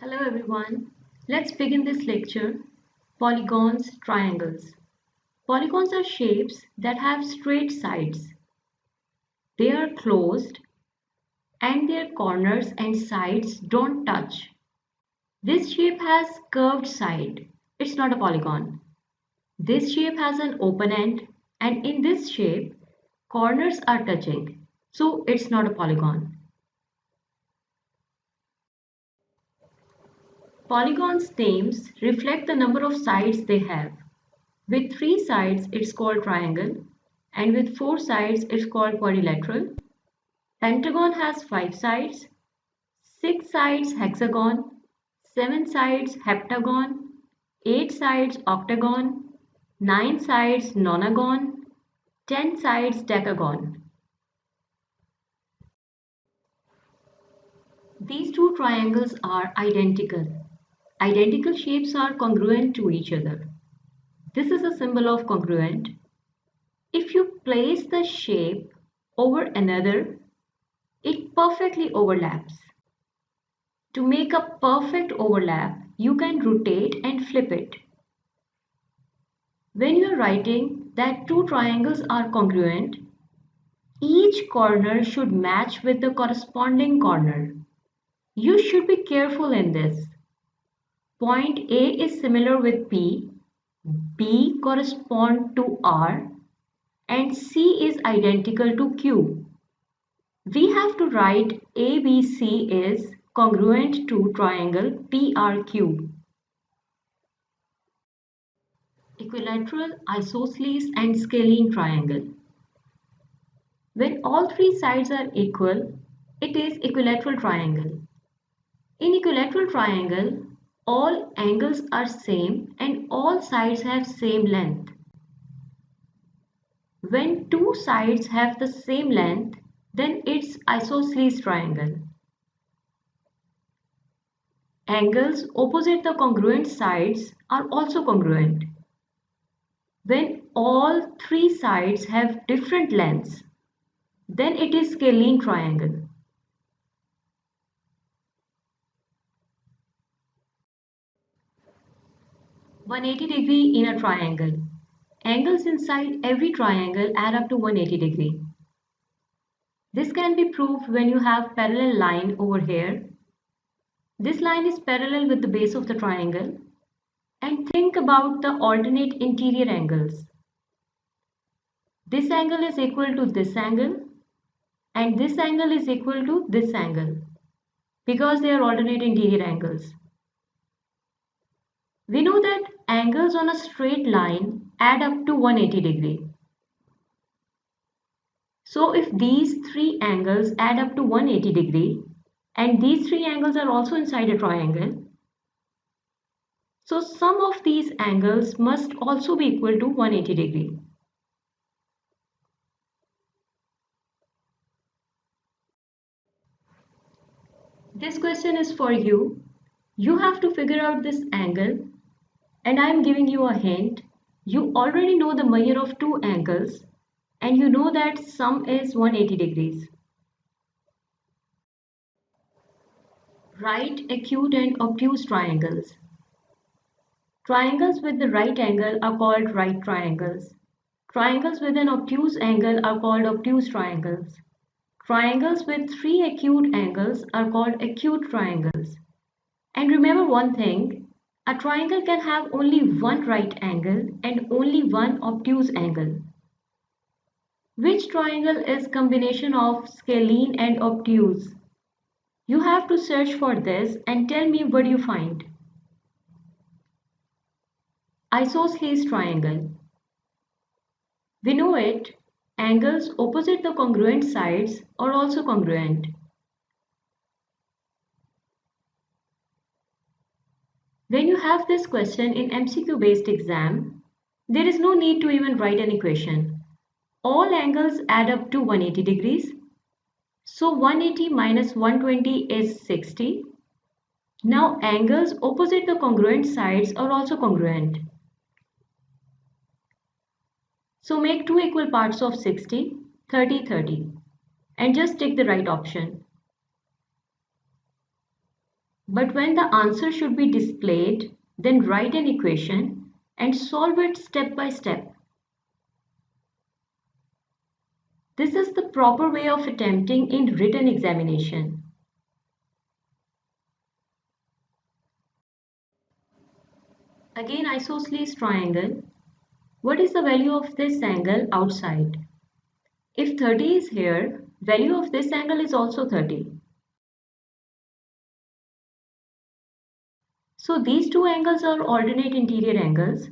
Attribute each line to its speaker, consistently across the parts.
Speaker 1: Hello everyone. Let's begin this lecture. Polygons, triangles. Polygons are shapes that have straight sides. They are closed and their corners and sides don't touch. This shape has curved side. It's not a polygon. This shape has an open end, and in this shape, corners are touching. So it's not a polygon. Polygons' names reflect the number of sides they have. With 3 sides, it's called triangle, and with 4 sides, it's called quadrilateral. Pentagon has 5 sides, 6 sides hexagon, 7 sides heptagon, 8 sides octagon, 9 sides nonagon, 10 sides decagon. These two triangles are identical. Identical shapes are congruent to each other. This is a symbol of congruent. If you place the shape over another, it perfectly overlaps. To make a perfect overlap, you can rotate and flip it. When you are writing that two triangles are congruent, each corner should match with the corresponding corner. You should be careful in this. Point A is similar with P, B corresponds to R, and C is identical to Q. We have to write ABC is congruent to triangle PRQ. Equilateral, isosceles and scalene triangle. When all three sides are equal, it is equilateral triangle. In equilateral triangle, all angles are same and all sides have same length. When two sides have the same length, then it's isosceles triangle. Angles opposite the congruent sides are also congruent. When all three sides have different lengths, then it is scalene triangle. (180° in a triangle). Angles inside every triangle add up to 180 degree. This can be proved when you have parallel line over here. This line is parallel with the base of the triangle. And think about the alternate interior angles. This angle is equal to this angle and this angle is equal to this angle because they are alternate interior angles. We know that angles on a straight line add up to 180 degree. So if these three angles add up to 180 degree and these three angles are also inside a triangle, so sum of these angles must also be equal to 180 degree. This question is for you. You have to figure out this angle, and I am giving you a hint. You already know the measure of two angles and you know that sum is 180 degrees. Write acute and obtuse triangles. Triangles with the right angle are called right triangles. Triangles with an obtuse angle are called obtuse triangles. Triangles with three acute angles are called acute triangles. And remember one thing, a triangle can have only one right angle and only one obtuse angle. Which triangle is combination of scalene and obtuse? You have to search for this and tell me what you find. Isosceles triangle. We know it. Angles opposite the congruent sides are also congruent. When you have this question in MCQ based exam, there is no need to even write an equation. All angles add up to 180 degrees. So 180 minus 120 is 60. Now angles opposite the congruent sides are also congruent. So make two equal parts of 60, 30, 30 and just take the right option. But when the answer should be displayed, then write an equation and solve it step by step. This is the proper way of attempting in written examination. Again, isosceles triangle. What is the value of this angle outside? If 30 is here, value of this angle is also 30. So these two angles are alternate interior angles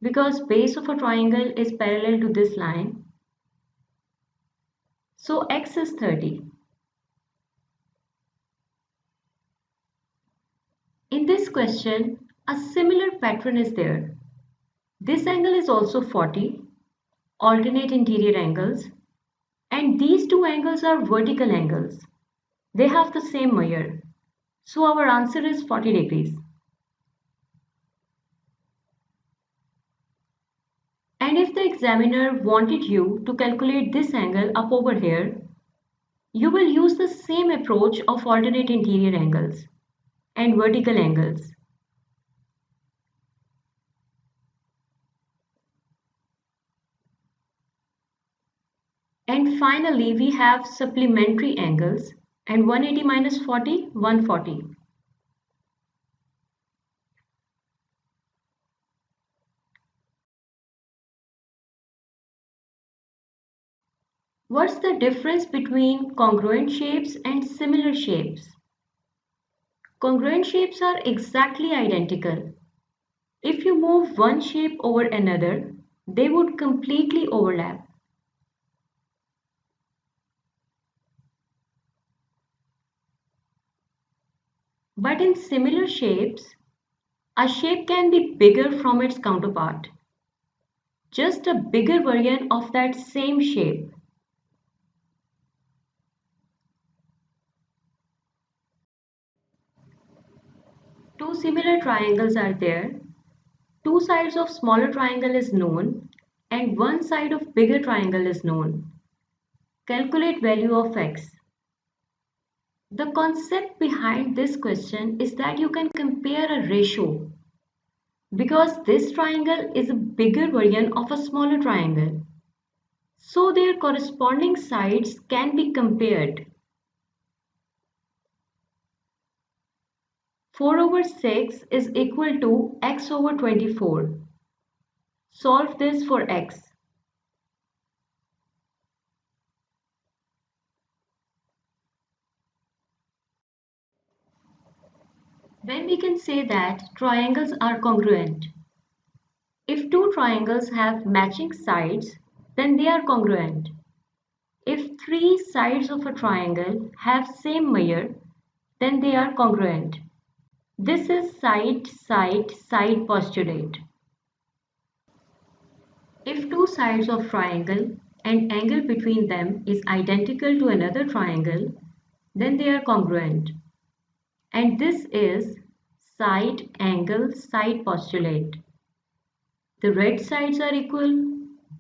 Speaker 1: because base of a triangle is parallel to this line. So x is 30. In this question, a similar pattern is there. This angle is also 40, alternate interior angles, and these two angles are vertical angles. They have the same measure. So our answer is 40 degrees. And if the examiner wanted you to calculate this angle up over here, you will use the same approach of alternate interior angles and vertical angles. And finally, we have supplementary angles and 180 minus 40, 140. What's the difference between congruent shapes and similar shapes? Congruent shapes are exactly identical. If you move one shape over another, they would completely overlap. But in similar shapes, a shape can be bigger from its counterpart. Just a bigger version of that same shape. Two similar triangles are there. Two sides of smaller triangle is known and one side of bigger triangle is known. Calculate value of x. The concept behind this question is that you can compare a ratio because this triangle is a bigger version of a smaller triangle. So their corresponding sides can be compared. 4 over 6 is equal to x over 24. Solve this for x. When we can say that triangles are congruent. If two triangles have matching sides, then they are congruent. If three sides of a triangle have same measure, then they are congruent. This is side postulate. If two sides of triangle and angle between them is identical to another triangle, then they are congruent. And this is side postulate. The red sides are equal,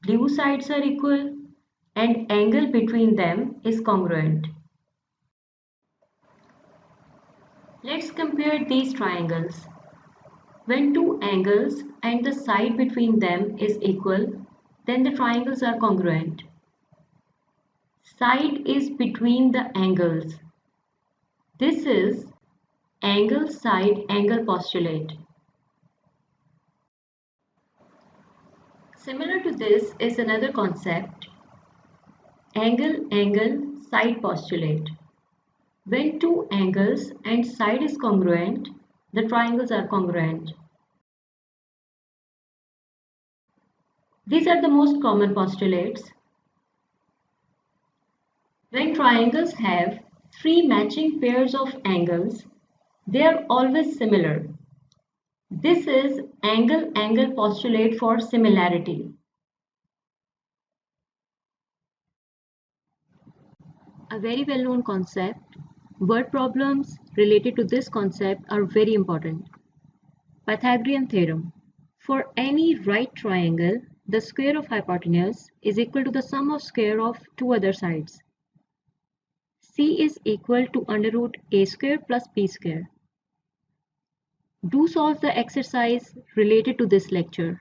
Speaker 1: blue sides are equal, and angle between them is congruent. Let's compare these triangles. When two angles and the side between them is equal, then the triangles are congruent. Side is between the angles. This is angle-side angle postulate. Similar to this is another concept, angle-angle side postulate. When two angles and side is congruent, the triangles are congruent. These are the most common postulates. When triangles have three matching pairs of angles, they are always similar. This is angle-angle postulate for similarity. A very well-known concept, word problems related to this concept are very important. Pythagorean theorem. For any right triangle, the square of hypotenuse is equal to the sum of square of two other sides. C is equal to under root a square plus b square. Do solve the exercise related to this lecture.